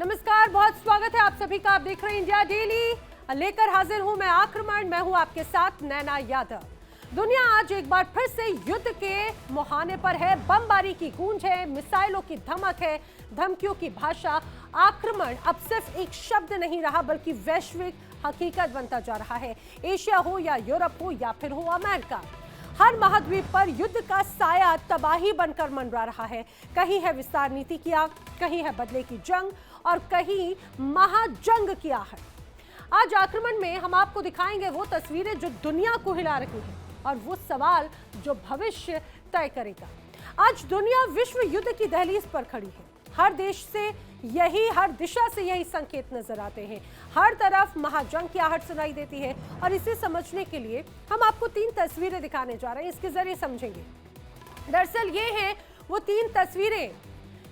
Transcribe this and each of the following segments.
नमस्कार, बहुत स्वागत है आप सभी का। आप देख रहे हैं इंडिया डेली। लेकर हाजिर हूं मैं आक्रमण। मैं हूं आपके साथ नैना यादव। दुनिया आज एक बार फिर से युद्ध के मुहाने पर है। बमबारी की गूंज है, मिसाइलों की धमक है, धमकियों की भाषा। आक्रमण अब सिर्फ एक शब्द नहीं रहा बल्कि वैश्विक हकीकत बनता जा रहा है। एशिया हो या यूरोप हो या फिर हो अमेरिका, हर महाद्वीप पर युद्ध का साया तबाही बनकर मंडरा रहा है। कहीं है विस्तार नीति की आग, कहीं है बदले की जंग और कहीं महाजंग की आहट। आज आक्रमण में हम आपको दिखाएंगे वो तस्वीरें जो दुनिया को हिला रही हैं और वो सवाल जो भविष्य तय करेगा। आज दुनिया विश्व युद्ध की दहलीज पर खड़ी है। हर देश से हर दिशा से यही संकेत नजर आते हैं। हर तरफ महाजंग की आहट सुनाई देती है और इसे समझने के लिए हम आपको 3 तस्वीरें दिखाने जा रहे हैं। इसके जरिए समझेंगे। दरअसल ये हैं वो 3 तस्वीरें।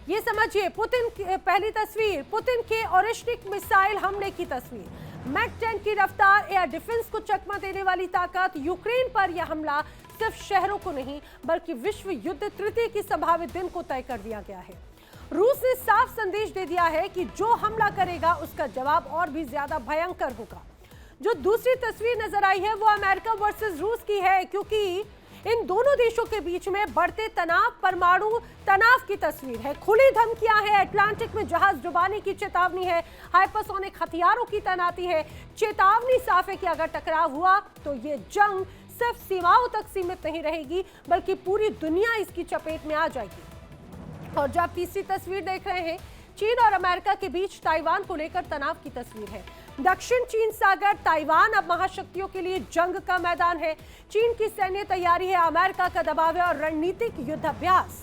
ये समझिए, पुतिन की पहली तस्वीर, पुतिन के ओरेश्निक मिसाइल हमले की तस्वीर। मैक 10 की रफ्तार, एयर डिफेंस को चकमा देने वाली ताकत। यूक्रेन पर यह हमला सिर्फ शहरों को नहीं बल्कि विश्व युद्ध तृतीय की संभावित दिन को तय कर दिया गया है। रूस ने साफ संदेश दे दिया है कि जो हमला करेगा उसका जवाब और भी ज्यादा भयंकर होगा। जो दूसरी तस्वीर नजर आई है वो अमेरिका वर्सेस रूस की है, क्योंकि इन दोनों देशों के बीच में बढ़ते तनाव, परमाणु तनाव की तस्वीर है। खुली धमकियां हैं, अटलांटिक में जहाज डुबाने की चेतावनी है, हाइपरसोनिक हथियारों की तैनाती है। चेतावनी साफ है कि अगर टकराव हुआ तो ये जंग सिर्फ सीमाओं तक सीमित नहीं रहेगी बल्कि पूरी दुनिया इसकी चपेट में आ जाएगी। और जब तीसरी तस्वीर देख रहे हैं, चीन और अमेरिका के बीच ताइवान को लेकर तनाव की तस्वीर है। दक्षिण चीन सागर, ताइवान अब महाशक्तियों के लिए जंग का मैदान है। चीन की सैन्य तैयारी है, अमेरिका का दबाव है और रणनीतिक युद्धाभ्यास।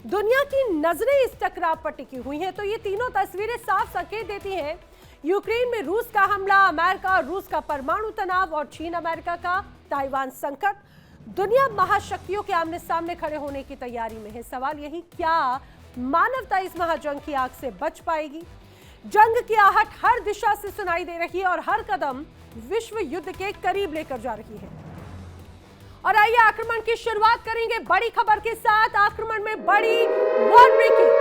दुनिया की नजरें इस टकराव पर टिकी हुई हैं। तो ये तीनों तस्वीरें साफ संकेत देती हैं। यूक्रेन में रूस का हमला, अमेरिका और रूस का परमाणु तनाव और चीन अमेरिका का ताइवान संकट। दुनिया महाशक्तियों के आमने सामने खड़े होने की तैयारी में है। सवाल यही, क्या मानवता इस महाजंग की आग से बच पाएगी? जंग की आहट हर दिशा से सुनाई दे रही है और हर कदम विश्व युद्ध के करीब लेकर जा रही है। और आइए आक्रमण की शुरुआत करेंगे बड़ी खबर के साथ। आक्रमण में बड़ी वॉर ब्रेकिंग,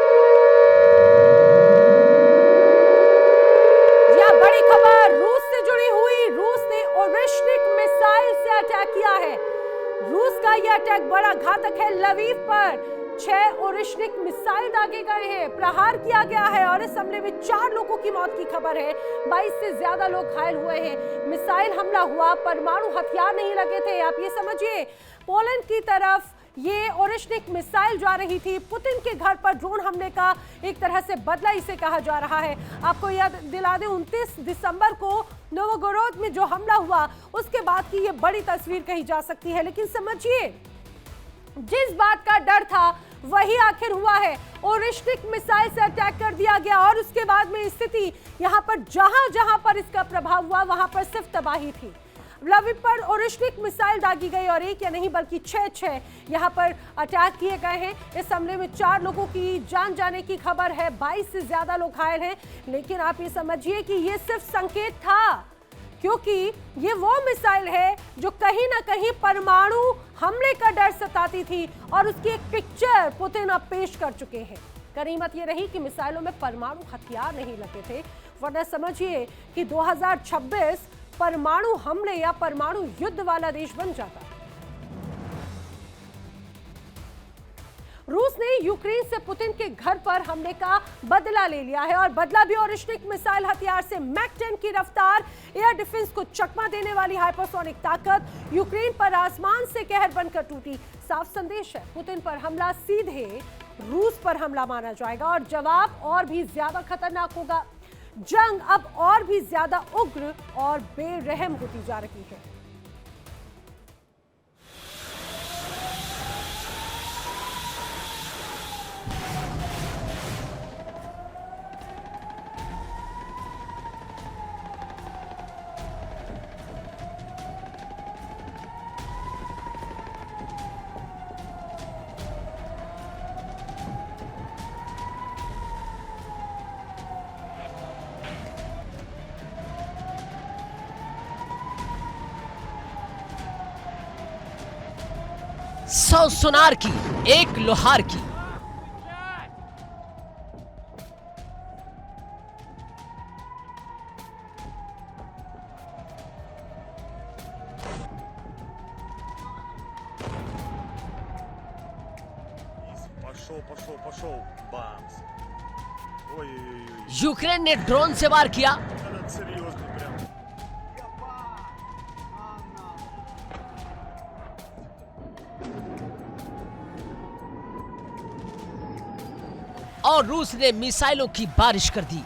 यह बड़ी खबर रूस से जुड़ी हुई। रूस ने ओरेश्निक मिसाइल से अटैक किया है। रूस का यह अटैक बड़ा घातक है। लवीव पर 6 ओरेश्निक मिसाइल दागे गए हैं, प्रहार किया गया है और इस हमले में 4 लोगों की मौत की खबर है। 22 से ज्यादा लोग घायल हुए हैं। मिसाइल हमला हुआ, परमाणु हथियार नहीं लगे थे। आप ये समझिए, पोलैंड की तरफ ये ओरेश्निक मिसाइल जा रही थी। पुतिन के घर पर ड्रोन हमले का एक तरह से बदला इसे कहा जा रहा है। आपको याद दिला दें, 29 दिसंबर को नोवोगोरोद में जो हमला हुआ उसके बाद की ये बड़ी तस्वीर कही जा सकती है। लेकिन समझिए, जिस बात का डर था वही आखिर हुआ है। ओरेश्निक मिसाइल से अटैक कर दिया गया और उसके बाद में स्थिति यहाँ पर जहां जहां पर इसका प्रभाव हुआ वहां पर सिर्फ तबाही थी। लवीव पर ओरेश्निक मिसाइल दागी गई और एक या नहीं बल्कि 6 यहाँ पर अटैक किए गए हैं। इस हमले में 4 लोगों की जान जाने की खबर है, 22 से ज्यादा लोग घायल हैं। लेकिन आप ये समझिए कि ये सिर्फ संकेत था, क्योंकि ये वो मिसाइल है जो कहीं ना कहीं परमाणु हमले का डर सताती थी और उसकी एक पिक्चर पुतिन अब पेश कर चुके हैं। गनीमत ये रही कि मिसाइलों में परमाणु हथियार नहीं लगे थे, वरना समझिए कि 2026 परमाणु हमले या परमाणु युद्ध वाला देश बन जाता। रूस ने यूक्रेन से पुतिन के घर पर हमले का बदला ले लिया है और बदला भी ओरेश्निक मिसाइल हथियार से। मैक 10 की रफ्तार, एयर डिफेंस को चकमा देने वाली हाइपरसोनिक ताकत यूक्रेन पर आसमान से कहर बनकर टूटी। साफ संदेश है, पुतिन पर हमला सीधे रूस पर हमला माना जाएगा और जवाब और भी ज्यादा खतरनाक होगा। जंग अब और भी ज्यादा उग्र और बेरहम होती जा रही है। सौ सुनार की, एक लोहार की। Пошел. Бамс. Ой-ой-ой. यूक्रेन ने ड्रोन से वार किया। Это серьезно прям. और रूस ने मिसाइलों की बारिश कर दी।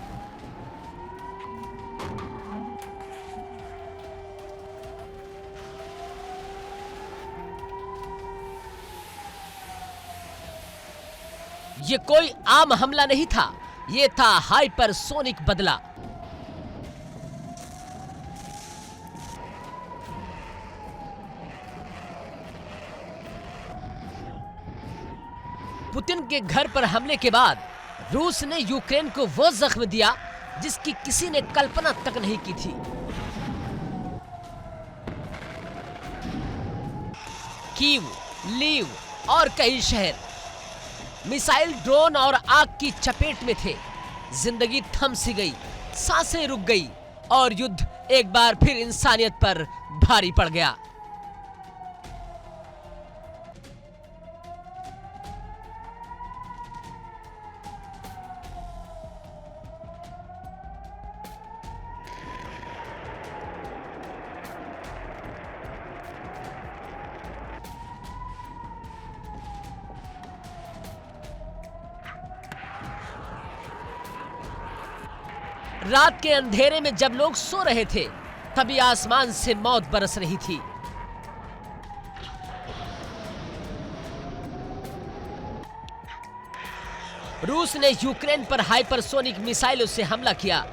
ये कोई आम हमला नहीं था, ये था हाइपरसोनिक बदला। पुतिन के घर पर हमले के बाद रूस ने यूक्रेन को वो जख्म दिया जिसकी किसी ने कल्पना तक नहीं की थी। कीव, लीव और कई शहर मिसाइल, ड्रोन और आग की चपेट में थे। जिंदगी थम सी गई, सांसें रुक गई और युद्ध एक बार फिर इंसानियत पर भारी पड़ गया। रात के अंधेरे में जब लोग सो रहे थे, तभी आसमान से मौत बरस रही थी। रूस ने यूक्रेन पर हाइपरसोनिक मिसाइलों से हमला किया।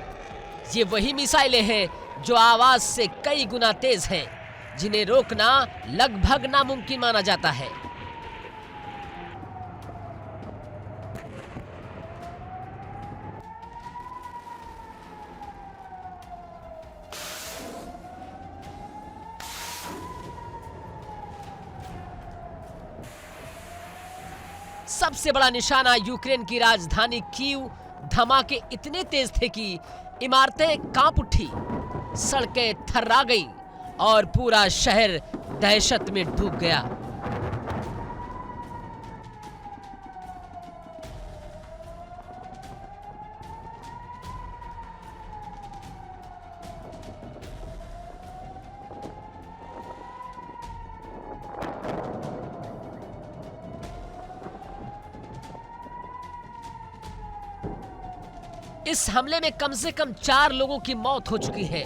ये वही मिसाइलें हैं जो आवाज से कई गुना तेज हैं, जिन्हें रोकना लगभग नामुमकिन माना जाता है। सबसे बड़ा निशाना यूक्रेन की राजधानी कीव। धमाके इतने तेज थे कि इमारतें कांप उठी, सड़कें थर्रा गईं और पूरा शहर दहशत में डूब गया। इस हमले में कम से कम 4 लोगों की मौत हो चुकी है।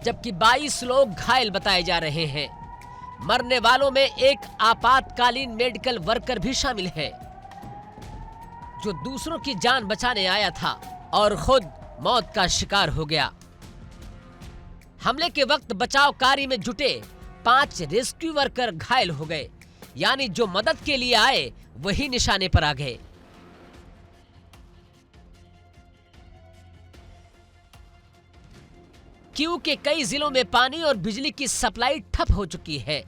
जबकि 22 लोग घायल बताए जा रहे हैं। मरने वालों में एक आपातकालीन मेडिकल वर्कर भी शामिल है, जो दूसरों की जान बचाने आया था और खुद मौत का शिकार हो गया। हमले के वक्त बचाव कार्य में जुटे 5 रेस्क्यू वर्कर घायल हो गए, यानी जो मदद के लिए आए वही निशाने पर आ गए। कीव के कई जिलों में पानी और बिजली की सप्लाई ठप हो चुकी है।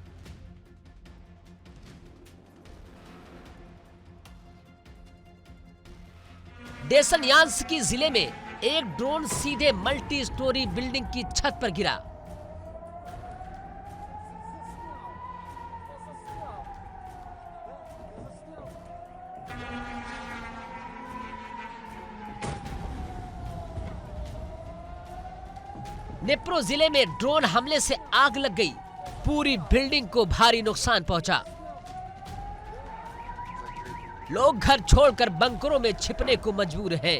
डेसनयान्स्की जिले में एक ड्रोन सीधे मल्टी स्टोरी बिल्डिंग की छत पर गिरा। निप्रो जिले में ड्रोन हमले से आग लग गई, पूरी बिल्डिंग को भारी नुकसान पहुंचा। लोग घर छोड़कर बंकरों में छिपने को मजबूर हैं।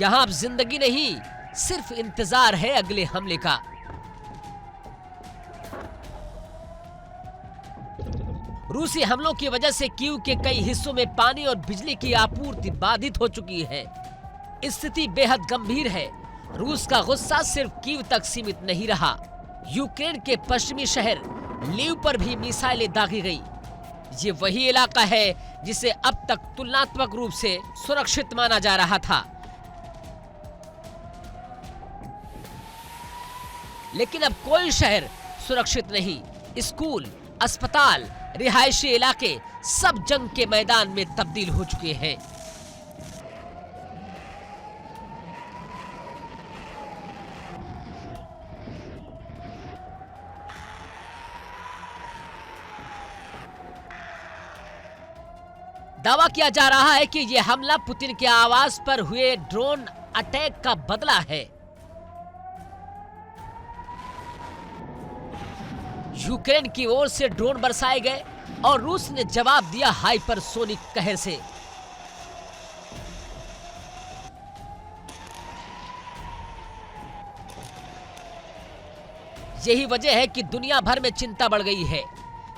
यहां अब जिंदगी नहीं, सिर्फ इंतजार है अगले हमले का। रूसी हमलों की वजह से कीव के कई हिस्सों में पानी और बिजली की आपूर्ति बाधित हो चुकी है। स्थिति बेहद गंभीर है। रूस का गुस्सा सिर्फ कीव तक सीमित नहीं रहा। यूक्रेन के पश्चिमी शहर लीव पर भी मिसाइलें दागी गई। ये वही इलाका है जिसे अब तक तुलनात्मक रूप से सुरक्षित माना जा रहा था। लेकिन अब कोई शहर सुरक्षित नहीं। स्कूल, अस्पताल, रिहायशी इलाके सब जंग के मैदान में तब्दील हो चुके हैं। दावा किया जा रहा है कि यह हमला पुतिन के आवास पर हुए ड्रोन अटैक का बदला है। यूक्रेन की ओर से ड्रोन बरसाए गए और रूस ने जवाब दिया हाइपरसोनिक कहर से। यही वजह है कि दुनिया भर में चिंता बढ़ गई है।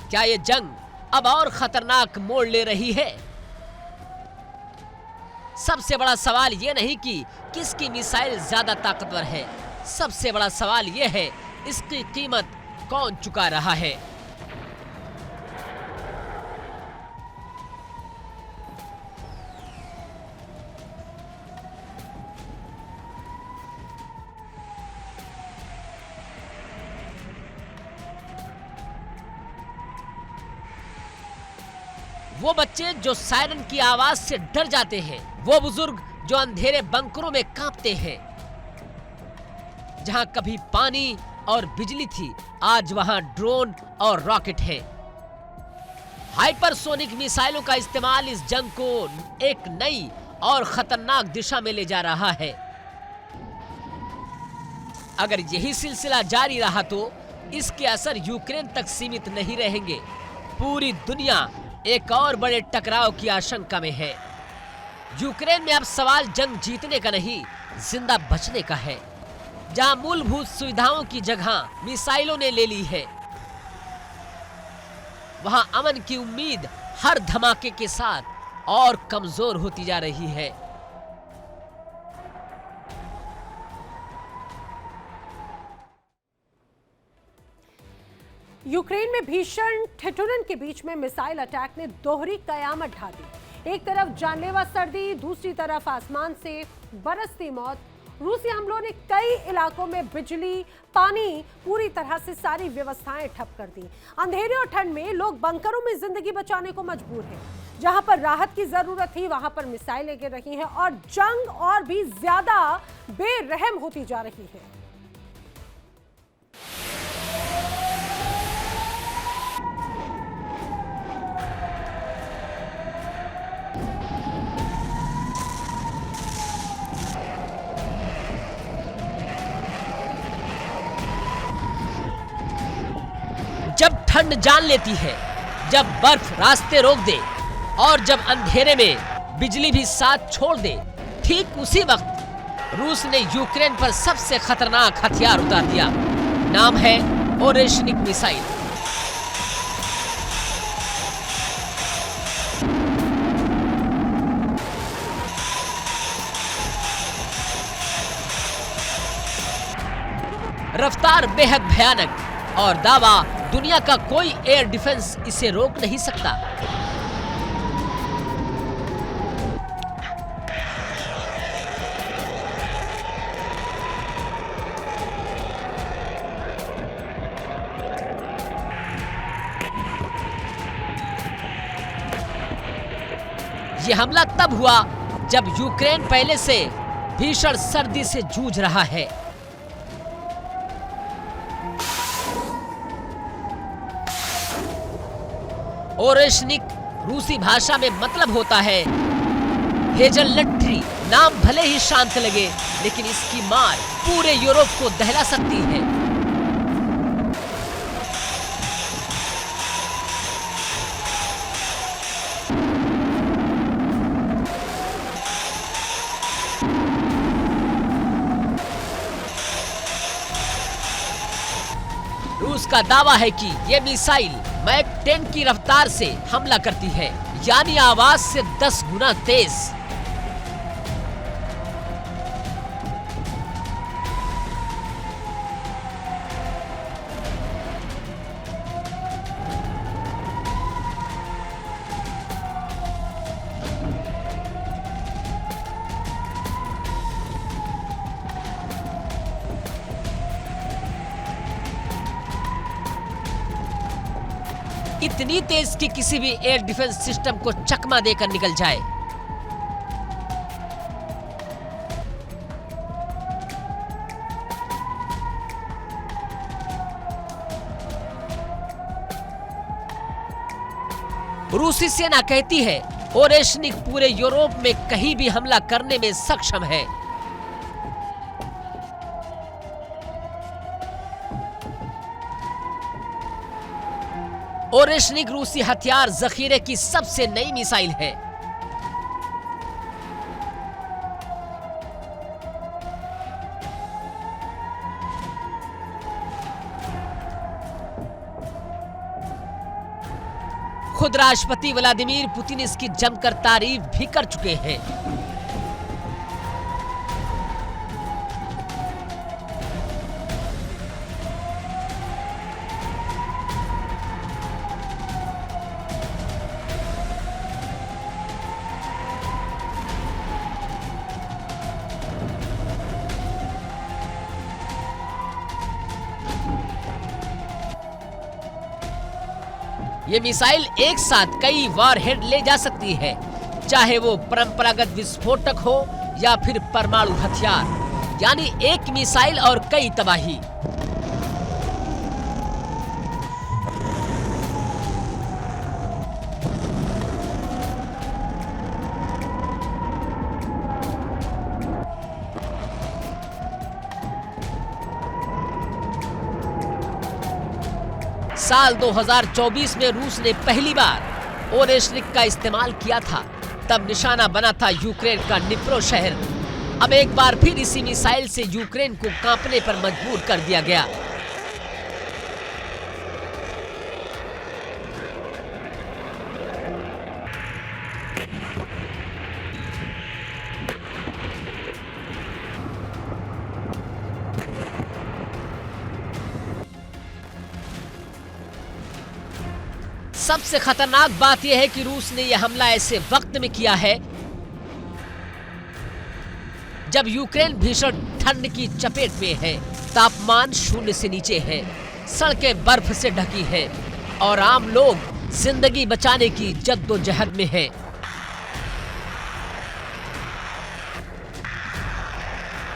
क्या यह जंग अब और खतरनाक मोड़ ले रही है? सबसे बड़ा सवाल यह नहीं कि किसकी मिसाइल ज्यादा ताकतवर है, सबसे बड़ा सवाल यह है इसकी कीमत कौन चुका रहा है। वो बच्चे जो सायरन की आवाज से डर जाते हैं, वो बुजुर्ग जो अंधेरे बंकरों में कांपते हैं। जहां कभी पानी और बिजली थी, आज वहां ड्रोन और रॉकेट है। हाइपरसोनिक मिसाइलों का इस्तेमाल इस जंग को एक नई और खतरनाक दिशा में ले जा रहा है। अगर यही सिलसिला जारी रहा तो इसके असर यूक्रेन तक सीमित नहीं रहेंगे। पूरी दुनिया एक और बड़े टकराव की आशंका में है। यूक्रेन में अब सवाल जंग जीतने का नहीं, जिंदा बचने का है। जहां मूलभूत सुविधाओं की जगह मिसाइलों ने ले ली है, वहां अमन की उम्मीद हर धमाके के साथ और कमजोर होती जा रही है। यूक्रेन में भीषण ठिठुरन के बीच में मिसाइल अटैक ने दोहरी कयामत ढा दी। एक तरफ जानलेवा सर्दी, दूसरी तरफ आसमान से बरसती मौत। रूसी हमलों ने कई इलाकों में बिजली, पानी, पूरी तरह से सारी व्यवस्थाएं ठप कर दी। अंधेरे और ठंड में लोग बंकरों में जिंदगी बचाने को मजबूर हैं। जहां पर राहत की जरूरत थी, वहां पर मिसाइलें गिर रही हैं और जंग और भी ज्यादा बेरहम होती जा रही है। जब ठंड जान लेती है, जब बर्फ रास्ते रोक दे और जब अंधेरे में बिजली भी साथ छोड़ दे, ठीक उसी वक्त रूस ने यूक्रेन पर सबसे खतरनाक हथियार उतार दिया। नाम है ओरेशनिक मिसाइल। रफ्तार बेहद भयानक और दावा दुनिया का कोई एयर डिफेंस इसे रोक नहीं सकता। यह हमला तब हुआ जब यूक्रेन पहले से भीषण सर्दी से जूझ रहा है। ओरेशनिक रूसी भाषा में मतलब होता है हेजलनट ट्री। नाम भले ही शांत लगे, लेकिन इसकी मार पूरे यूरोप को दहला सकती है। रूस का दावा है कि यह मिसाइल मैक 10 की रफ्तार से हमला करती है, यानी आवाज से 10 गुना तेज। इतनी तेज कि किसी भी एयर डिफेंस सिस्टम को चकमा देकर निकल जाए। रूसी सेना कहती है ओरेशनिक पूरे यूरोप में कहीं भी हमला करने में सक्षम है। ओरेशनिक रूसी हथियार जखीरे की सबसे नई मिसाइल है। खुद राष्ट्रपति व्लादिमीर पुतिन इसकी जमकर तारीफ भी कर चुके हैं। ये मिसाइल एक साथ कई वॉरहेड ले जा सकती है, चाहे वो परंपरागत विस्फोटक हो या फिर परमाणु हथियार, यानी एक मिसाइल और कई तबाही। साल 2024 में रूस ने पहली बार ओरेशनिक का इस्तेमाल किया था। तब निशाना बना था यूक्रेन का निप्रो शहर। अब एक बार फिर इसी मिसाइल से यूक्रेन को कांपने पर मजबूर कर दिया गया। सबसे खतरनाक बात यह है कि रूस ने यह हमला ऐसे वक्त में किया है जब यूक्रेन भीषण ठंड की चपेट में है, तापमान 0 से नीचे है, सड़कें बर्फ से ढकी हैं और आम लोग जिंदगी बचाने की जद्दोजहद में हैं।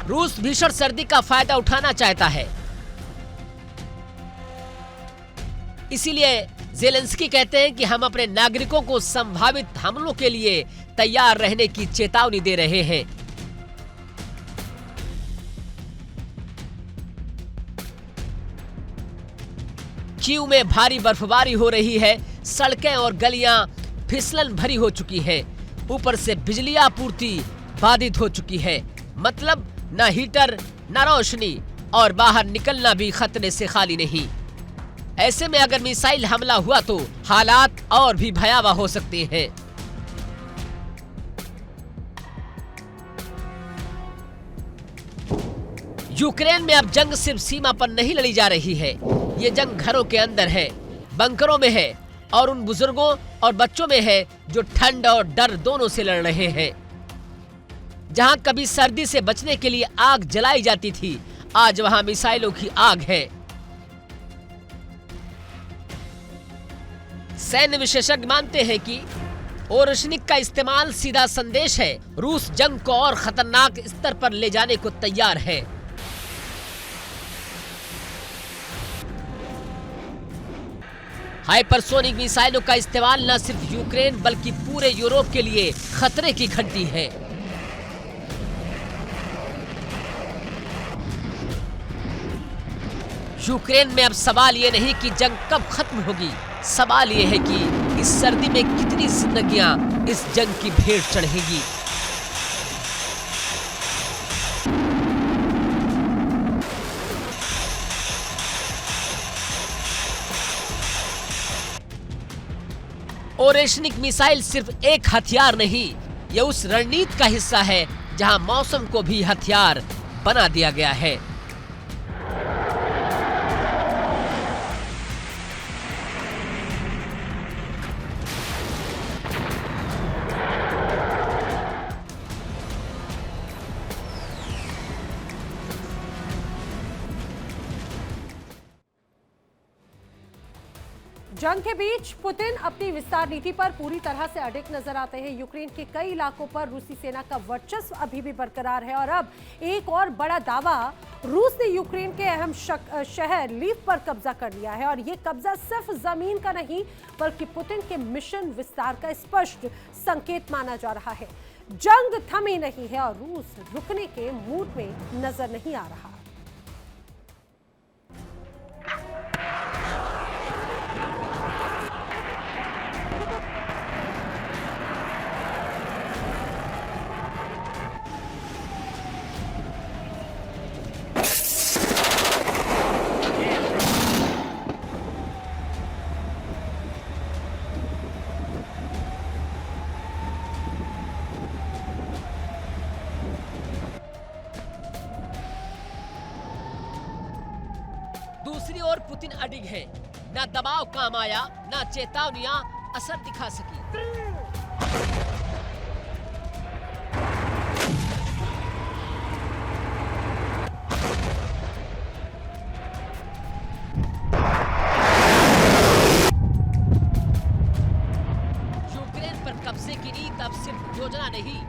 रूस भीषण सर्दी का फायदा उठाना चाहता है, इसीलिए ज़ेलेंस्की कहते हैं कि हम अपने नागरिकों को संभावित हमलों के लिए तैयार रहने की चेतावनी दे रहे हैं। कीव में भारी बर्फबारी हो रही है, सड़कें और गलियां फिसलन भरी हो चुकी हैं। ऊपर से बिजली आपूर्ति बाधित हो चुकी है, मतलब न हीटर न रोशनी और बाहर निकलना भी खतरे से खाली नहीं। ऐसे में अगर मिसाइल हमला हुआ तो हालात और भी भयावह हो सकते हैं। यूक्रेन में अब जंग सिर्फ सीमा पर नहीं लड़ी जा रही है, ये जंग घरों के अंदर है, बंकरों में है और उन बुजुर्गों और बच्चों में है जो ठंड और डर दोनों से लड़ रहे हैं। जहां कभी सर्दी से बचने के लिए आग जलाई जाती थी, आज वहां मिसाइलों की आग है। सैन्य विशेषज्ञ मानते हैं कि ओरेशनिक का इस्तेमाल सीधा संदेश है, रूस जंग को और खतरनाक स्तर पर ले जाने को तैयार है। हाइपरसोनिक मिसाइलों का इस्तेमाल न सिर्फ यूक्रेन बल्कि पूरे यूरोप के लिए खतरे की घंटी है। यूक्रेन में अब सवाल ये नहीं कि जंग कब खत्म होगी, सवाल ये है कि इस सर्दी में कितनी जिंदगियां इस जंग की भेंट चढ़ेगी। ओरेशनिक मिसाइल सिर्फ एक हथियार नहीं, यह उस रणनीति का हिस्सा है जहां मौसम को भी हथियार बना दिया गया है। जंग के बीच पुतिन अपनी विस्तार नीति पर पूरी तरह से अडिग नजर आते हैं। यूक्रेन के कई इलाकों पर रूसी सेना का वर्चस्व अभी भी बरकरार है और अब एक और बड़ा दावा, रूस ने यूक्रेन के अहम शहर लीव पर कब्जा कर लिया है और ये कब्जा सिर्फ जमीन का नहीं बल्कि पुतिन के मिशन विस्तार का स्पष्ट संकेत माना जा रहा है। जंग थमी नहीं है और रूस रुकने के मूड में नजर नहीं आ रहा। दूसरी ओर पुतिन अडिग है। न दबाव काम आया, न चेतावनियां असर दिखा सकी। यूक्रेन पर कब्जे की नीति अब सिर्फ योजना नहीं,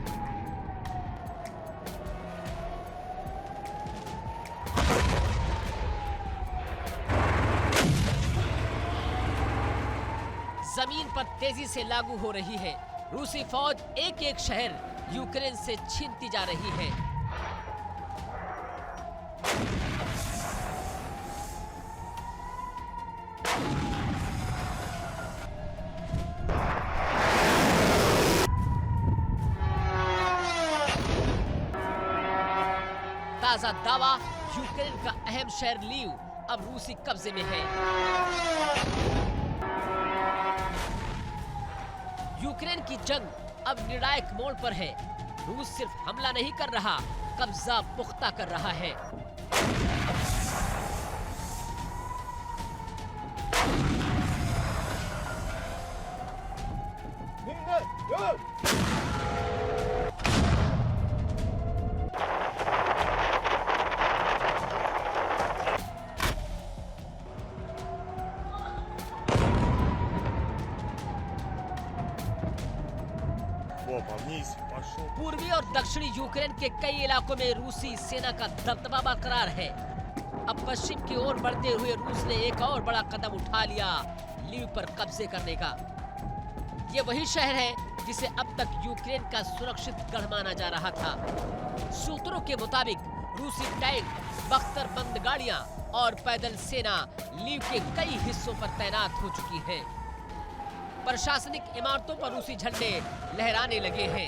जमीन पर तेजी से लागू हो रही है। रूसी फौज एक एक शहर यूक्रेन से छीनती जा रही है। ताजा दावा, यूक्रेन का अहम शहर लीव अब रूसी कब्जे में है। यूक्रेन की जंग अब निर्णायक मोड़ पर है। रूस सिर्फ हमला नहीं कर रहा, कब्जा पुख्ता कर रहा है। Опа, вниз, пошел. पूर्वी और दक्षिणी यूक्रेन के कई इलाकों में रूसी सेना का दबदबा बरकरार है। अब पश्चिम की ओर बढ़ते हुए रूस ने एक और बड़ा कदम उठा लिया, लीव पर कब्जे करने का। ये वही शहर है जिसे अब तक यूक्रेन का सुरक्षित गढ़ माना जा रहा था। सूत्रों के मुताबिक रूसी टैंक, बख्तरबंद गाड़ियां और पैदल सेना लीव के कई हिस्सों पर तैनात हो चुकी है। प्रशासनिक इमारतों पर रूसी झंडे लहराने लगे हैं।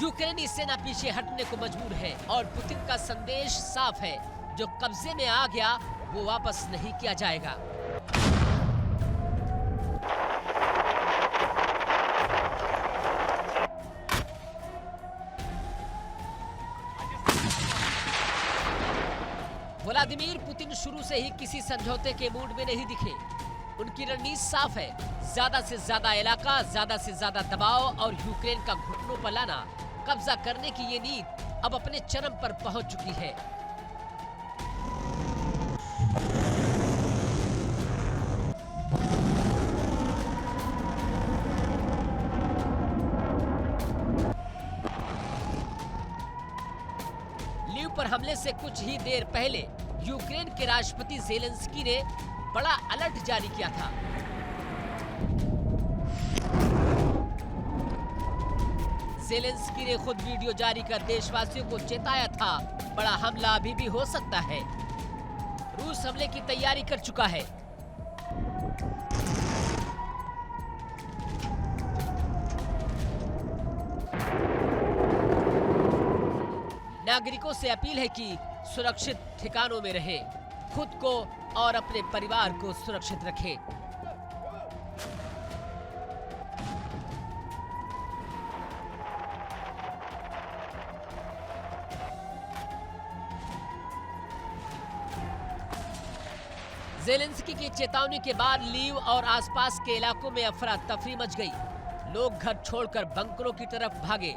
यूक्रेनी सेना पीछे हटने को मजबूर है और पुतिन का संदेश साफ है, जो कब्जे में आ गया वो वापस नहीं किया जाएगा। व्लादिमीर पुतिन शुरू से ही किसी समझौते के मूड में नहीं दिखे। उनकी रणनीति साफ है, ज्यादा से ज्यादा इलाका, ज्यादा से ज्यादा दबाव और यूक्रेन का घुटनों पर लाना। कब्जा करने की ये नीति अब अपने चरम पर पहुंच चुकी है। लीव पर हमले से कुछ ही देर पहले यूक्रेन के राष्ट्रपति ज़ेलेंस्की ने बड़ा अलर्ट जारी किया था। ज़ेलेंस्की ने खुद वीडियो जारी कर देशवासियों को चेताया था, बड़ा हमला अभी भी हो सकता है। रूस हमले की तैयारी कर चुका है। नागरिकों से अपील है कि सुरक्षित ठिकानों में रहें, खुद को और अपने परिवार को सुरक्षित रखें। ज़ेलेंस्की की चेतावनी के बाद लीव और आसपास के इलाकों में अफरा तफरी मच गई। लोग घर छोड़कर बंकरों की तरफ भागे।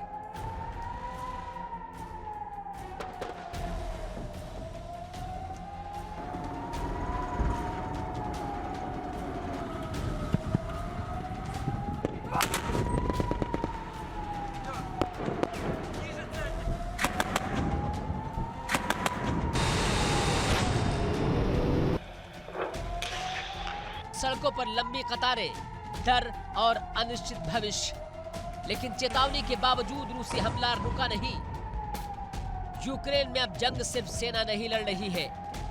सड़कों पर लंबी कतारें, डर और अनिश्चित भविष्य। लेकिन चेतावनी के बावजूद रूसी हमला रुका नहीं। यूक्रेन में अब जंग सिर्फ सेना नहीं लड़ रही है,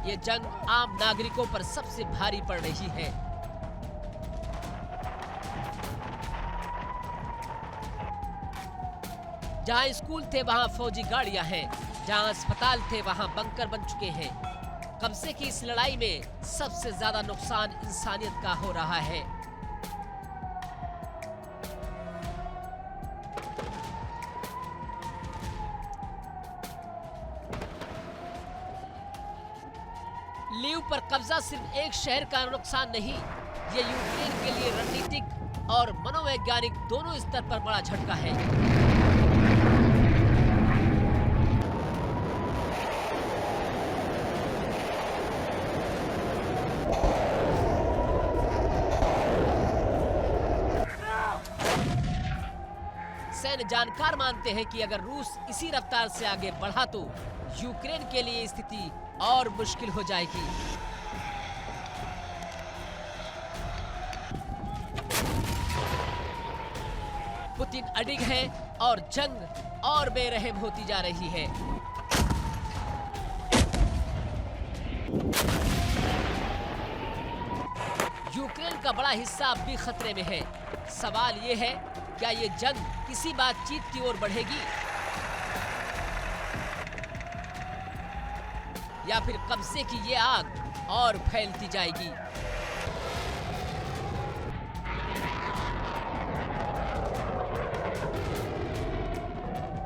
ये जंग आम नागरिकों पर सबसे भारी पड़ रही है। जहां स्कूल थे वहां फौजी गाड़ियां हैं, जहां अस्पताल थे वहां बंकर बन चुके हैं। कब्जे की इस लड़ाई में सबसे ज्यादा नुकसान इंसानियत का हो रहा है। लीव पर कब्जा सिर्फ एक शहर का नुकसान नहीं, ये यूक्रेन के लिए रणनीतिक और मनोवैज्ञानिक दोनों स्तर पर बड़ा झटका है। सैन्य जानकार मानते हैं कि अगर रूस इसी रफ्तार से आगे बढ़ा तो यूक्रेन के लिए स्थिति और मुश्किल हो जाएगी। पुतिन अडिग है और जंग और बेरहम होती जा रही है। यूक्रेन का बड़ा हिस्सा अब भी खतरे में है। सवाल ये है, क्या ये जंग किसी बातचीत की ओर बढ़ेगी या फिर कब्जे की ये आग और फैलती जाएगी?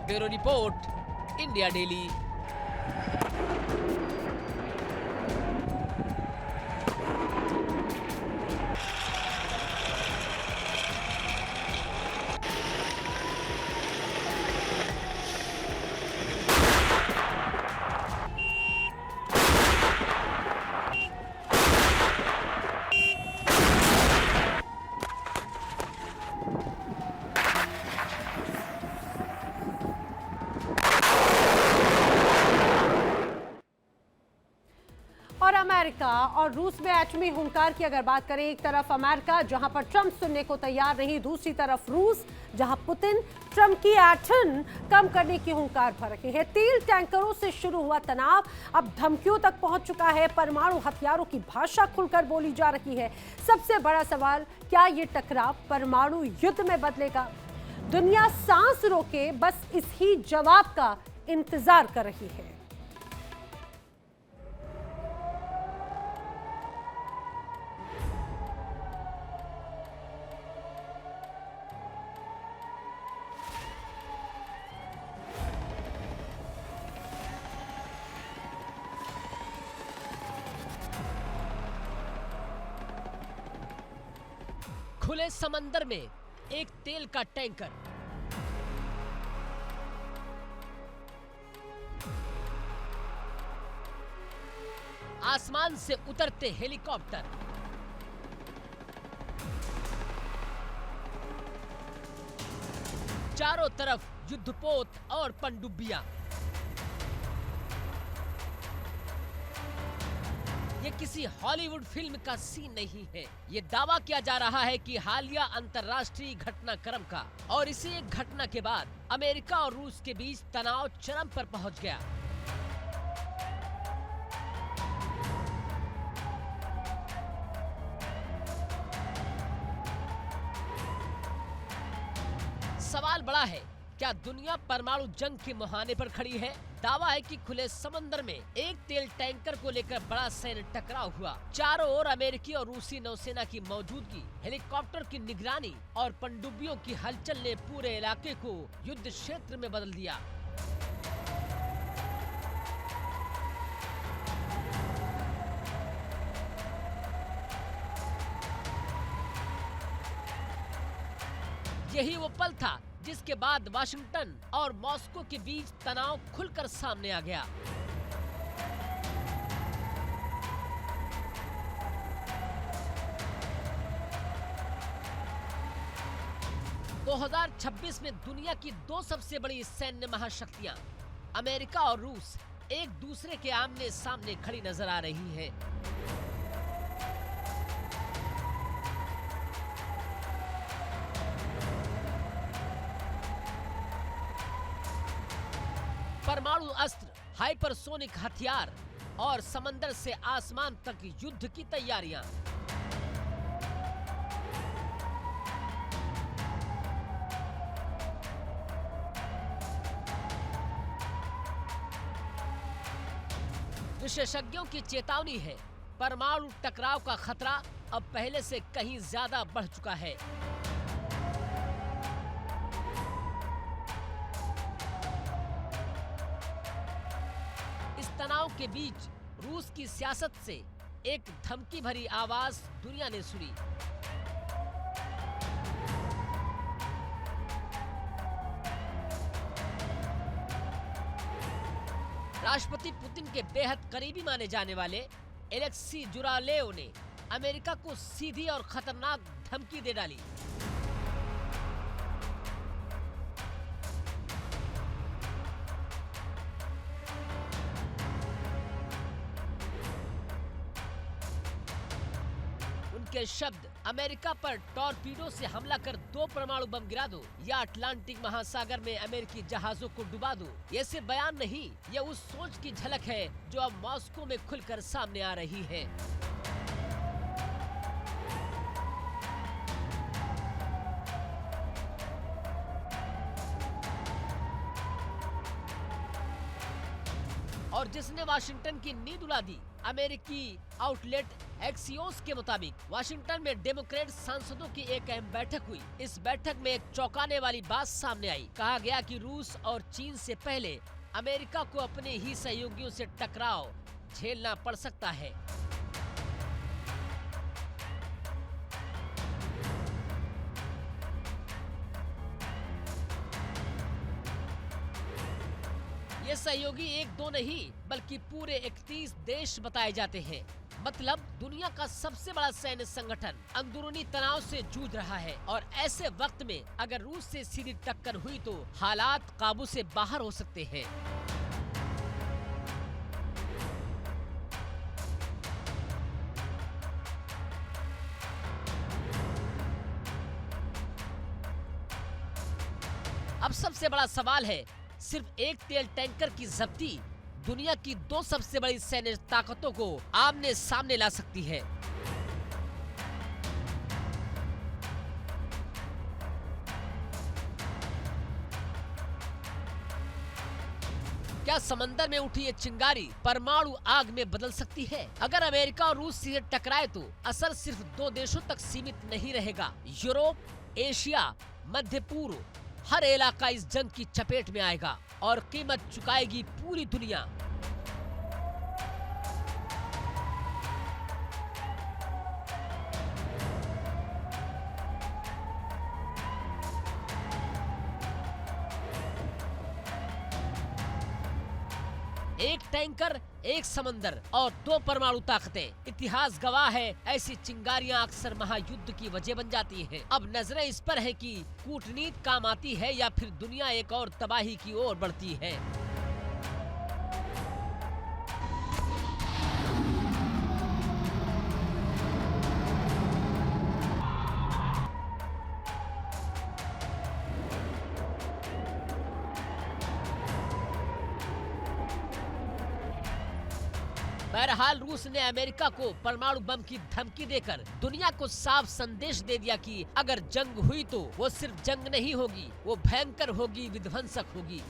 Bureau report, India daily. और अमेरिका और रूस में एटमी हुंकार की अगर बात करें, एक तरफ अमेरिका जहां पर ट्रंप सुनने को तैयार नहीं, दूसरी तरफ रूस जहां पुतिन ट्रंप की एटम कम करने की हुंकार भर रहे हैं। तेल टैंकरों से शुरू हुआ तनाव अब धमकियों तक पहुंच चुका है। परमाणु हथियारों की भाषा खुलकर बोली जा रही है। सबसे बड़ा सवाल, क्या ये टकराव परमाणु युद्ध में बदलेगा? दुनिया सांस रोके बस इसी जवाब का इंतजार कर रही है। खुले समंदर में एक तेल का टैंकर, आसमान से उतरते हेलीकॉप्टर, चारों तरफ युद्धपोत और पनडुब्बियां। ये किसी हॉलीवुड फिल्म का सीन नहीं है। ये दावा किया जा रहा है कि हालिया अंतर्राष्ट्रीय घटनाक्रम का, और इसी एक घटना के बाद अमेरिका और रूस के बीच तनाव चरम पर पहुंच गया। सवाल बड़ा है, क्या दुनिया परमाणु जंग के मुहाने पर खड़ी है? दावा है कि खुले समंदर में एक तेल टैंकर को लेकर बड़ा सैन्य टकराव हुआ। चारों ओर अमेरिकी और रूसी नौसेना की मौजूदगी, हेलीकॉप्टर की निगरानी और पनडुब्बियों की हलचल ने पूरे इलाके को युद्ध क्षेत्र में बदल दिया। ये यही वो पल था जिसके बाद वाशिंगटन और मॉस्को के बीच तनाव खुलकर सामने आ गया। दो 2026 में दुनिया की दो सबसे बड़ी सैन्य महाशक्तियां अमेरिका और रूस एक दूसरे के आमने सामने खड़ी नजर आ रही हैं। परमाणु अस्त्र, हाइपरसोनिक हथियार और समंदर से आसमान तक युद्ध की तैयारियां। विशेषज्ञों की चेतावनी है, परमाणु टकराव का खतरा अब पहले से कहीं ज्यादा बढ़ चुका है। इस तनाव के बीच रूस की सियासत से एक धमकी भरी आवाज दुनिया ने सुनी। राष्ट्रपति पुतिन के बेहद करीबी माने जाने वाले एलेक्सी जुरालेव ने अमेरिका को सीधी और खतरनाक धमकी दे डाली। उनके शब्द, अमेरिका पर टॉर्पीडो से हमला कर 2 परमाणु बम गिरा दो या अटलांटिक महासागर में अमेरिकी जहाजों को डुबा दो। ये सिर्फ बयान नहीं, ये उस सोच की झलक है जो अब मॉस्को में खुलकर सामने आ रही है। और जिसने वाशिंगटन की नींद उड़ा दी। अमेरिकी आउटलेट एक्सियोस के मुताबिक वाशिंगटन में डेमोक्रेट सांसदों की एक अहम बैठक हुई। इस बैठक में एक चौंकाने वाली बात सामने आई। कहा गया कि रूस और चीन से पहले अमेरिका को अपने ही सहयोगियों से टकराव झेलना पड़ सकता है। ये सहयोगी एक दो नहीं बल्कि पूरे 31 देश बताए जाते हैं। मतलब दुनिया का सबसे बड़ा सैन्य संगठन अंदरूनी तनाव से जूझ रहा है और ऐसे वक्त में अगर रूस से सीधी टक्कर हुई तो हालात काबू से बाहर हो सकते हैं। अब सबसे बड़ा सवाल है, सिर्फ एक तेल टैंकर की जब्ती दुनिया की 2 सबसे बड़ी सैन्य ताकतों को आमने सामने ला सकती है। क्या समंदर में उठी ये चिंगारी परमाणु आग में बदल सकती है? अगर अमेरिका और रूस से टकराए तो असर सिर्फ 2 देशों तक सीमित नहीं रहेगा। यूरोप, एशिया, मध्य पूर्व, हर इलाका इस जंग की चपेट में आएगा और कीमत चुकाएगी पूरी दुनिया। एक टैंकर, एक समंदर और 2 परमाणु ताकतें। इतिहास गवाह है, ऐसी चिंगारियां अक्सर महायुद्ध की वजह बन जाती हैं। अब नजरें इस पर है कि कूटनीति काम आती है या फिर दुनिया एक और तबाही की ओर बढ़ती है। बहरहाल रूस ने अमेरिका को परमाणु बम की धमकी देकर दुनिया को साफ संदेश दे दिया कि अगर जंग हुई तो वो सिर्फ जंग नहीं होगी, वो भयंकर होगी, विध्वंसक होगी।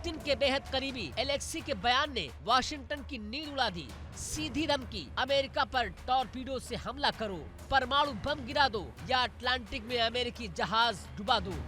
पुतिन के बेहद करीबी एलेक्सी के बयान ने वाशिंगटन की नींद उड़ा दी। सीधी धमकी, अमेरिका पर टॉर्पीडो से हमला करो, परमाणु बम गिरा दो या अटलांटिक में अमेरिकी जहाज डुबा दो।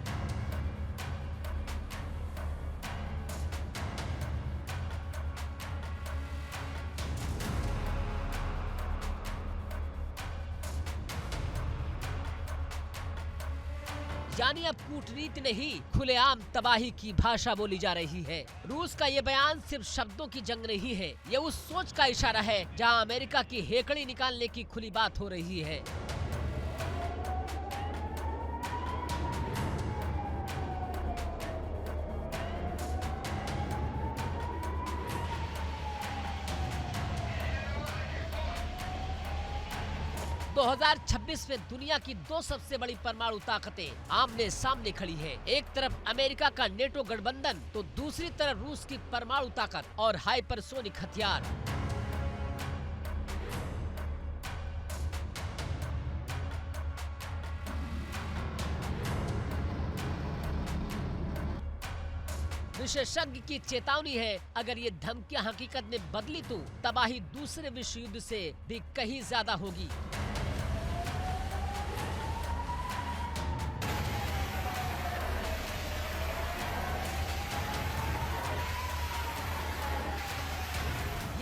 यानी अब कूटनीति नहीं, खुलेआम तबाही की भाषा बोली जा रही है। रूस का ये बयान सिर्फ शब्दों की जंग नहीं है, ये उस सोच का इशारा है जहां अमेरिका की हेकड़ी निकालने की खुली बात हो रही है। तो 2026 में दुनिया की दो सबसे बड़ी परमाणु ताकतें आमने सामने खड़ी हैं। एक तरफ अमेरिका का नेटो गठबंधन तो दूसरी तरफ रूस की परमाणु ताकत और हाइपरसोनिक हथियार। विशेषज्ञ की चेतावनी है, अगर ये धमकियां हकीकत में बदली तो तबाही दूसरे विश्व युद्ध से भी कहीं ज्यादा होगी।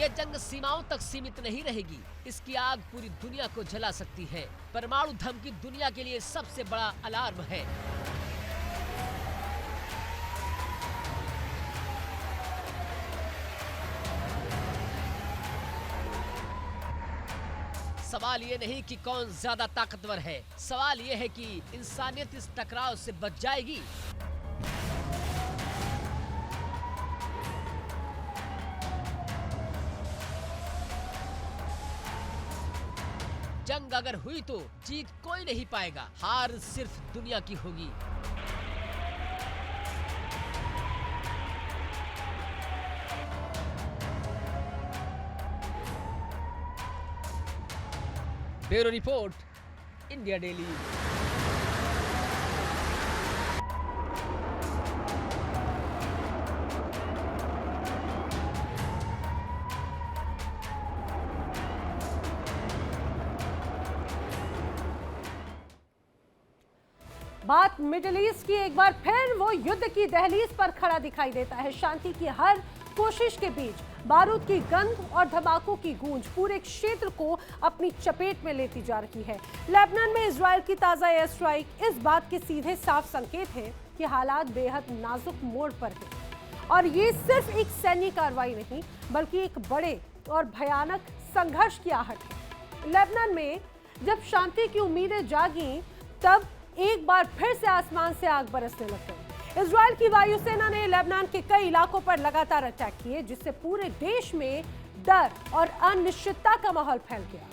ये जंग सीमाओं तक सीमित नहीं रहेगी, इसकी आग पूरी दुनिया को जला सकती है। परमाणु धमकी दुनिया के लिए सबसे बड़ा अलार्म है। सवाल ये नहीं कि कौन ज्यादा ताकतवर है, सवाल ये है कि इंसानियत इस टकराव से बच जाएगी। जंग अगर हुई तो जीत कोई नहीं पाएगा, हार सिर्फ दुनिया की होगी। Bureau report, India daily. बात मिडिल ईस्ट की एक बार फिर वो युद्ध की दहलीज पर खड़ा दिखाई देता है। शांति की हर कोशिश के बीच बारूद की गंध और धमाकों की गूंज पूरे क्षेत्र को अपनी चपेट में लेती जा रही है। लेबनान में इजरायल की ताजा एयर स्ट्राइक इस बात के सीधे साफ संकेत है कि हालात बेहद नाजुक मोड़ पर है। और ये सिर्फ एक सैन्य कार्रवाई नहीं, बल्कि एक बड़े और भयानक संघर्ष की आहट है। लेबनान में जब शांति की उम्मीदें जागी, तब एक बार फिर से आसमान से आग बरसने लग गई। इजरायल की वायुसेना ने लेबनान के कई इलाकों पर लगातार अटैक किए, जिससे पूरे देश में डर और अनिश्चितता का माहौल फैल गया।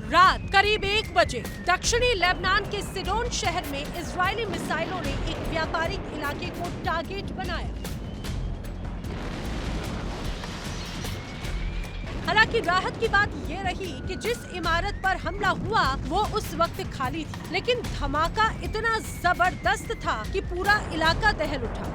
रात करीब 1 बजे दक्षिणी लेबनान के सिडोन शहर में इजरायली मिसाइलों ने एक व्यापारिक इलाके को टारगेट बनाया। हालांकि राहत की बात यह रही कि जिस इमारत पर हमला हुआ वो उस वक्त खाली थी, लेकिन धमाका इतना जबरदस्त था कि पूरा इलाका दहल उठा।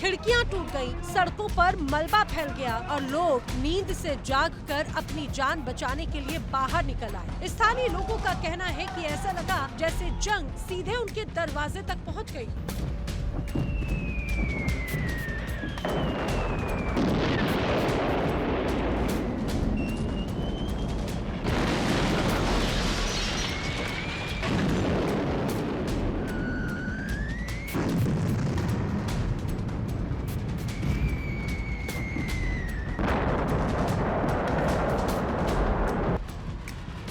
खिड़कियां टूट गईं, सड़कों पर मलबा फैल गया और लोग नींद से जागकर अपनी जान बचाने के लिए बाहर निकल आए। स्थानीय लोगों का कहना है कि ऐसा लगा जैसे जंग सीधे उनके दरवाजे तक पहुंच गई।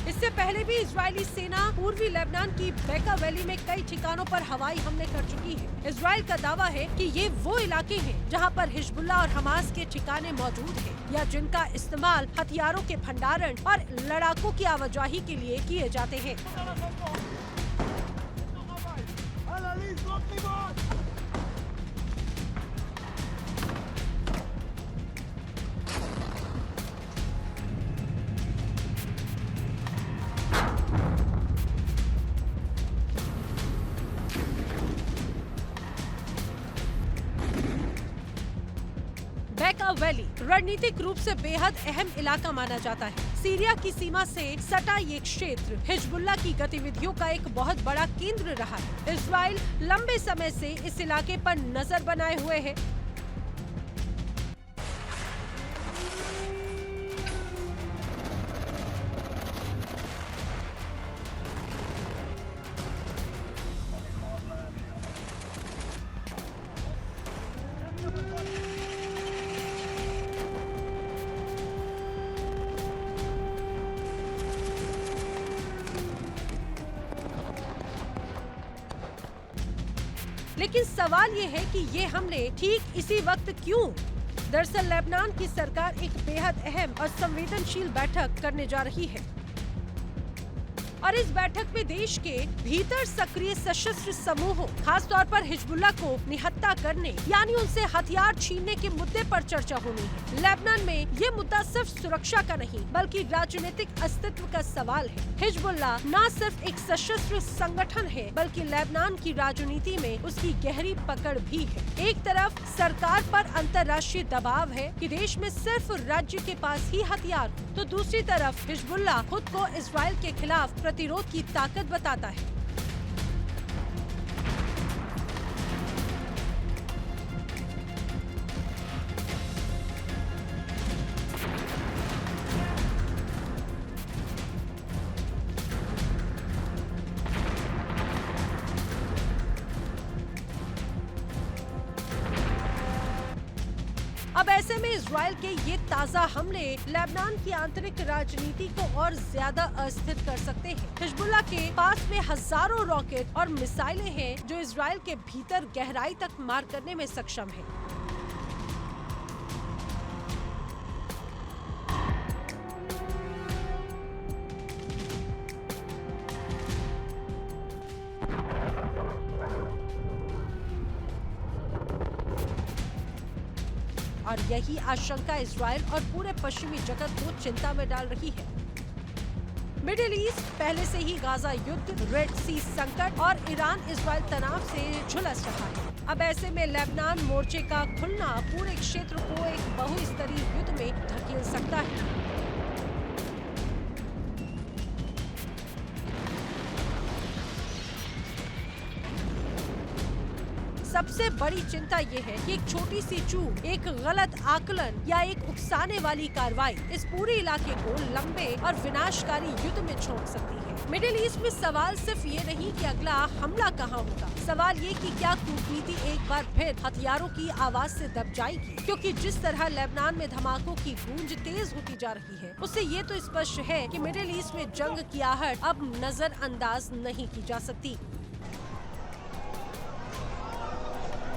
इससे पहले भी इजरायली सेना पूर्वी लेबनान की बेका वैली में कई ठिकानों पर हवाई हमले कर चुकी है। इजराइल का दावा है कि ये वो इलाके हैं जहां पर हिजबुल्लाह और हमास के ठिकाने मौजूद हैं या जिनका इस्तेमाल हथियारों के भंडारण और लड़ाकों की आवाजाही के लिए किए जाते हैं। बेका वैली रणनीतिक रूप से बेहद अहम इलाका माना जाता है। सीरिया की सीमा से सटा ये क्षेत्र हिजबुल्लाह की गतिविधियों का एक बहुत बड़ा केंद्र रहा है। इजराइल लंबे समय से इस इलाके पर नजर बनाए हुए है। लेकिन सवाल ये है कि ये हमले ठीक इसी वक्त क्यों? दरअसल लेबनान की सरकार एक बेहद अहम और संवेदनशील बैठक करने जा रही है और इस बैठक में देश के भीतर सक्रिय सशस्त्र समूहों, खास तौर पर हिजबुल्लाह को निहत्था करने यानी उनसे हथियार छीनने के मुद्दे पर चर्चा होनी है। लेबनान में ये मुद्दा सिर्फ सुरक्षा का नहीं बल्कि राजनीतिक अस्तित्व का सवाल है। हिजबुल्लाह न सिर्फ एक सशस्त्र संगठन है बल्कि लेबनान की राजनीति में उसकी गहरी पकड़ भी है। एक तरफ सरकार पर अंतर्राष्ट्रीय दबाव है कि देश में सिर्फ राज्य के पास ही हथियार, तो दूसरी तरफ हिजबुल्लाह खुद को इजराइल के खिलाफ प्रतिरोध की ताकत बताता है। अब ऐसे में इजराइल के ये ताज़ा हमले लेबनान की आंतरिक राजनीति को और ज्यादा अस्थिर कर सकते हैं। हिजबुल्लाह के पास में हजारों रॉकेट और मिसाइलें हैं जो इजराइल के भीतर गहराई तक मार करने में सक्षम है। और यही आशंका इजराइल और पूरे पश्चिमी जगत को चिंता में डाल रही है। मिडिल ईस्ट पहले से ही गाजा युद्ध, रेड सी संकट और ईरान इजराइल तनाव से झुलस रहा है। अब ऐसे में लेबनान मोर्चे का खुलना पूरे क्षेत्र को एक बहुस्तरीय युद्ध में धकेल सकता है। सबसे बड़ी चिंता ये है कि एक छोटी सी चूक, एक गलत आकलन या एक उकसाने वाली कार्रवाई इस पूरे इलाके को लंबे और विनाशकारी युद्ध में झोंक सकती है। मिडिल ईस्ट में सवाल सिर्फ ये नहीं कि अगला हमला कहाँ होगा, सवाल ये कि क्या कूटनीति एक बार फिर हथियारों की आवाज से दब जाएगी, क्योंकि जिस तरह लेबनान में धमाकों की गूंज तेज होती जा रही है उससे ये तो स्पष्ट है कि मिडिल ईस्ट में जंग की आहट अब नजरअंदाज नहीं की जा सकती।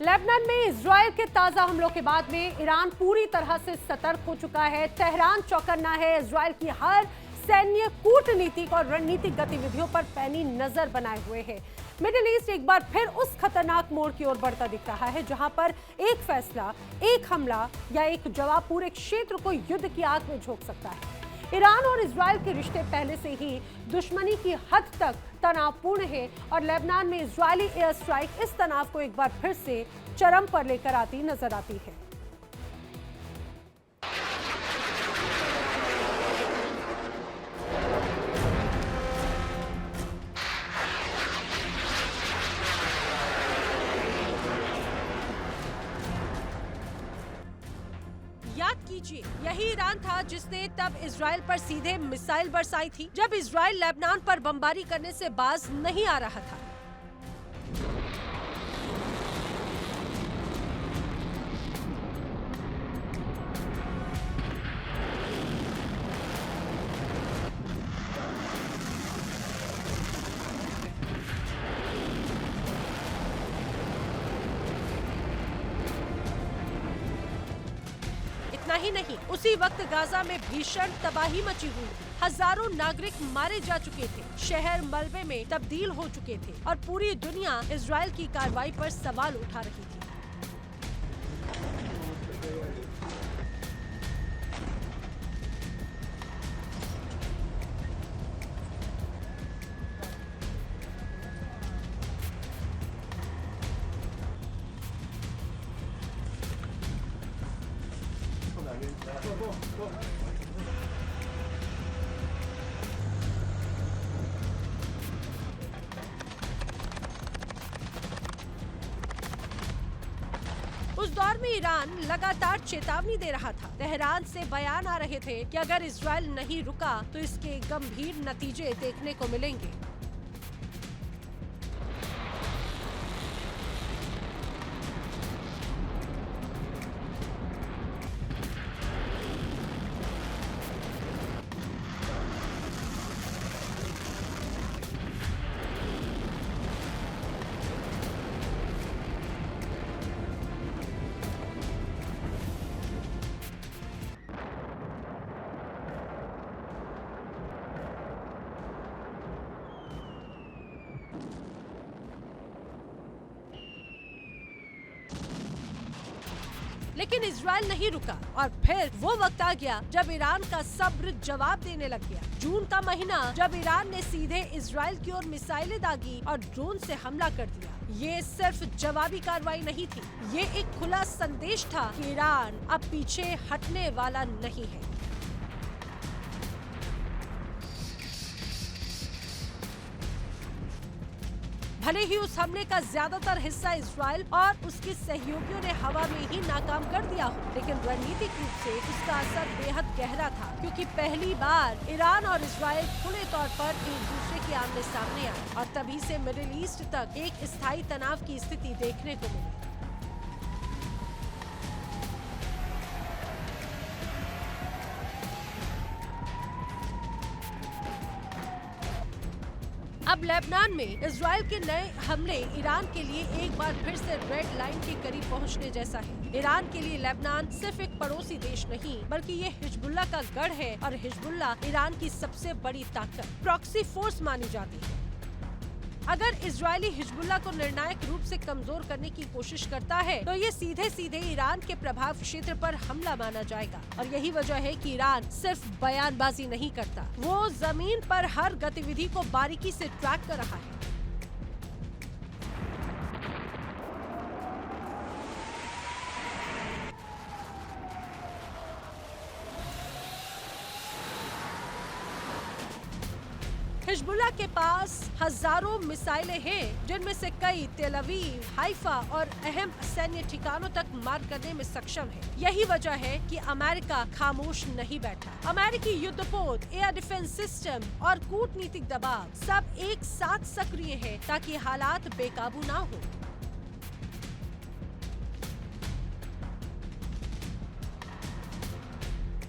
लेबनान में इजराइल के ताजा हमलों के बाद में ईरान पूरी तरह से सतर्क हो चुका है। तेहरान चौकन्ना है, इजराइल की हर सैन्य, कूटनीतिक और रणनीतिक गतिविधियों पर पैनी नजर बनाए हुए है। मिडिल ईस्ट एक बार फिर उस खतरनाक मोड़ की ओर बढ़ता दिख रहा है जहां पर एक फैसला, एक हमला या एक जवाब पूरे क्षेत्र को युद्ध की आग में झोंक सकता है। ईरान और इजराइल के रिश्ते पहले से ही दुश्मनी की हद तक तनावपूर्ण है और लेबनान में इजरायली एयर स्ट्राइक इस तनाव को एक बार फिर से चरम पर लेकर आती नजर आती है। याद कीजिए, यही ईरान था जिसने तब इजराइल पर सीधे मिसाइल बरसाई थी जब इजराइल लेबनान पर बमबारी करने से बाज नहीं आ रहा था। इतना ही नहीं, उसी वक्त गाजा में भीषण तबाही मची हुई थी। हजारों नागरिक मारे जा चुके थे, शहर मलबे में तब्दील हो चुके थे और पूरी दुनिया इजराइल की कार्रवाई पर सवाल उठा रही थी। उस दौर में ईरान लगातार चेतावनी दे रहा था। तेहरान से बयान आ रहे थे कि अगर इजराइल नहीं रुका तो इसके गंभीर नतीजे देखने को मिलेंगे। लेकिन इजराइल नहीं रुका और फिर वो वक्त आ गया जब ईरान का सब्र जवाब देने लग गया। जून का महीना जब ईरान ने सीधे इजराइल की ओर मिसाइलें दागी और ड्रोन से हमला कर दिया। ये सिर्फ जवाबी कार्रवाई नहीं थी, ये एक खुला संदेश था कि ईरान अब पीछे हटने वाला नहीं है। भले ही उस हमले का ज्यादातर हिस्सा इजराइल और उसके सहयोगियों ने हवा में ही नाकाम कर दिया हो, लेकिन रणनीतिक रूप से उसका असर बेहद गहरा था, क्योंकि पहली बार ईरान और इजराइल खुले तौर पर एक दूसरे के आमने सामने आए और तभी से मिडिल ईस्ट तक एक स्थायी तनाव की स्थिति देखने को मिली। अब लेबनान में इजराइल के नए हमले ईरान के लिए एक बार फिर से रेड लाइन के करीब पहुंचने जैसा है। ईरान के लिए लेबनान सिर्फ एक पड़ोसी देश नहीं, बल्कि ये हिजबुल्लाह का गढ़ है और हिजबुल्लाह ईरान की सबसे बड़ी ताकत, प्रॉक्सी फोर्स मानी जाती है। अगर इजरायली हिजबुल्लाह को निर्णायक रूप से कमजोर करने की कोशिश करता है तो ये सीधे सीधे ईरान के प्रभाव क्षेत्र पर हमला माना जाएगा और यही वजह है कि ईरान सिर्फ बयानबाजी नहीं करता, वो जमीन पर हर गतिविधि को बारीकी से ट्रैक कर रहा है। हिजबुल्लाह के पास हजारों मिसाइलें हैं, जिनमें से कई तेल अवीव, हाइफा और अहम सैन्य ठिकानों तक मार करने में सक्षम है। यही वजह है कि अमेरिका खामोश नहीं बैठा। अमेरिकी युद्धपोत, एयर डिफेंस सिस्टम और कूटनीतिक दबाव सब एक साथ सक्रिय है ताकि हालात बेकाबू ना हो।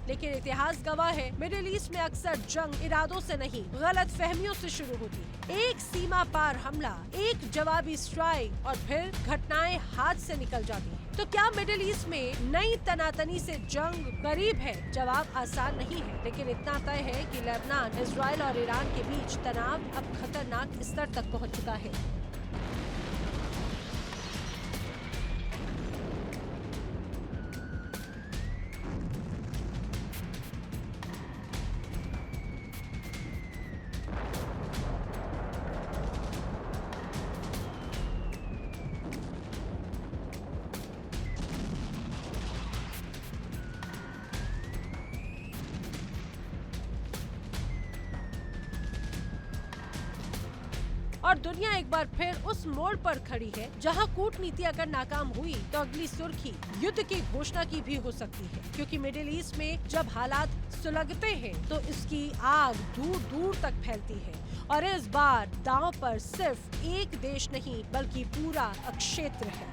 लेकिन इतिहास गवाह है, मिडिल ईस्ट में अक्सर जंग इरादों से नहीं, गलत फहमियों से शुरू होती है। एक सीमा पार हमला, एक जवाबी स्ट्राइक और फिर घटनाएं हाथ से निकल जाती हैं। तो क्या मिडिल ईस्ट में नई तनातनी से जंग करीब है? जवाब आसान नहीं है, लेकिन इतना तय है कि लेबनान, इजराइल और ईरान के बीच तनाव अब खतरनाक स्तर तक पहुंच चुका है। और दुनिया एक बार फिर उस मोड़ पर खड़ी है जहां कूटनीति अगर नाकाम हुई तो अगली सुर्खी युद्ध की घोषणा की भी हो सकती है, क्योंकि मिडिल ईस्ट में जब हालात सुलगते हैं तो इसकी आग दूर दूर तक फैलती है। और इस बार दांव पर सिर्फ एक देश नहीं बल्कि पूरा क्षेत्र है।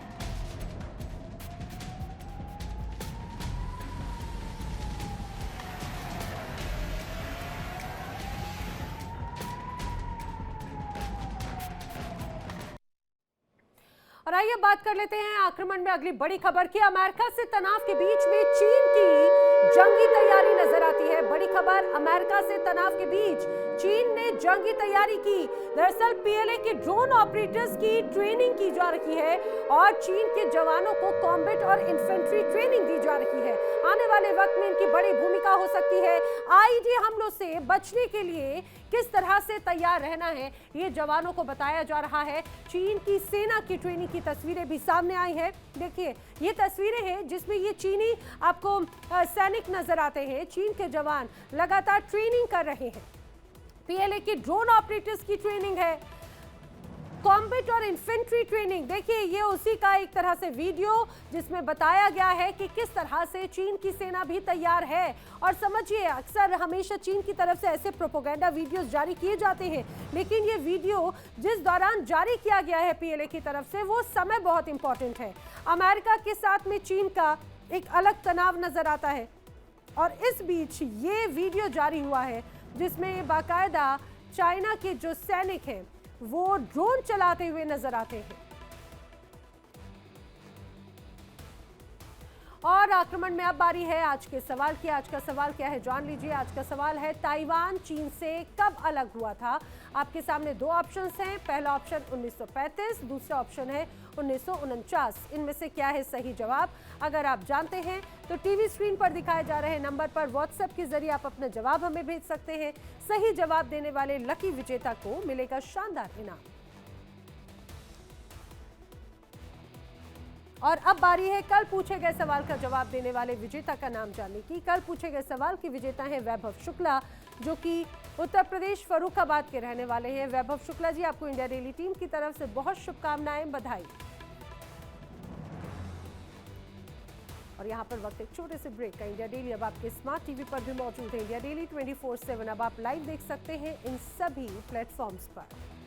और आइए बात कर लेते हैं आक्रमण में अगली बड़ी खबर की। अमेरिका से तनाव के बीच में चीन की जंगी तैयारी नजर आती है। बड़ी खबर, अमेरिका से तनाव के बीच चीन ने जंगी तैयारी की। दरअसल पीएलए के ड्रोन ऑपरेटर्स की ट्रेनिंग की जा रही है और चीन के जवानों को कॉम्बैट और इन्फेंट्री ट्रेनिंग दी जा रही है। आने वाले वक्त में इनकी बड़ी भूमिका हो सकती है। आईईडी हमलों से बचने के लिए किस तरह से तैयार रहना है, ये जवानों को बताया जा रहा है। चीन की सेना की ट्रेनिंग की तस्वीरें भी सामने आई है। देखिए, ये तस्वीरें हैं जिसमें ये चीनी आपको सैनिक नजर आते हैं। चीन के जवान लगातार ट्रेनिंग कर रहे हैं। पीएलए की ड्रोन ऑपरेटर्स की ट्रेनिंग है, कॉम्बैट और इन्फेंट्री ट्रेनिंग। देखिए, ये उसी का एक तरह से वीडियो जिसमें बताया गया है कि किस तरह से चीन की सेना भी तैयार है। और समझिए, अक्सर हमेशा चीन की तरफ से ऐसे प्रोपेगेंडा वीडियोस जारी किए जाते हैं, लेकिन ये वीडियो जिस दौरान जारी किया गया है पीएलए की तरफ से, वो समय बहुत इंपॉर्टेंट है। अमेरिका के साथ में चीन का एक अलग तनाव नजर आता है और इस बीच ये वीडियो जारी हुआ है जिसमें बाकायदा चाइना के जो सैनिक हैं वो ड्रोन चलाते हुए नजर आते हैं। और आक्रमण में अब बारी है आज के सवाल की। आज का सवाल क्या है, जान लीजिए। आज का सवाल है, ताइवान चीन से कब अलग हुआ था? आपके सामने दो ऑप्शंस हैं। पहला ऑप्शन 1935, दूसरा ऑप्शन है 1949। इनमें से क्या है सही जवाब? अगर आप जानते हैं तो टीवी स्क्रीन पर दिखाए जा रहे नंबर पर व्हाट्सएप के जरिए आप अपना जवाब हमें भेज सकते हैं। सही जवाब देने वाले लकी विजेता को मिलेगा शानदार इनाम। और अब बारी है कल पूछे गए सवाल का जवाब देने वाले विजेता का नाम जानने की। कल पूछे गए सवाल के विजेता हैं वैभव शुक्ला, जो कि उत्तर प्रदेश फर्रुखाबाद के रहने वाले हैं। वैभव शुक्ला जी, आपको इंडिया डेली टीम की तरफ से बहुत शुभकामनाएं, बधाई। और यहाँ पर वक्त एक छोटे से ब्रेक का। इंडिया डेली अब आपके स्मार्ट टीवी पर भी मौजूद है। इंडिया डेली 24/7 अब आप लाइव देख सकते हैं इन सभी प्लेटफॉर्म्स पर।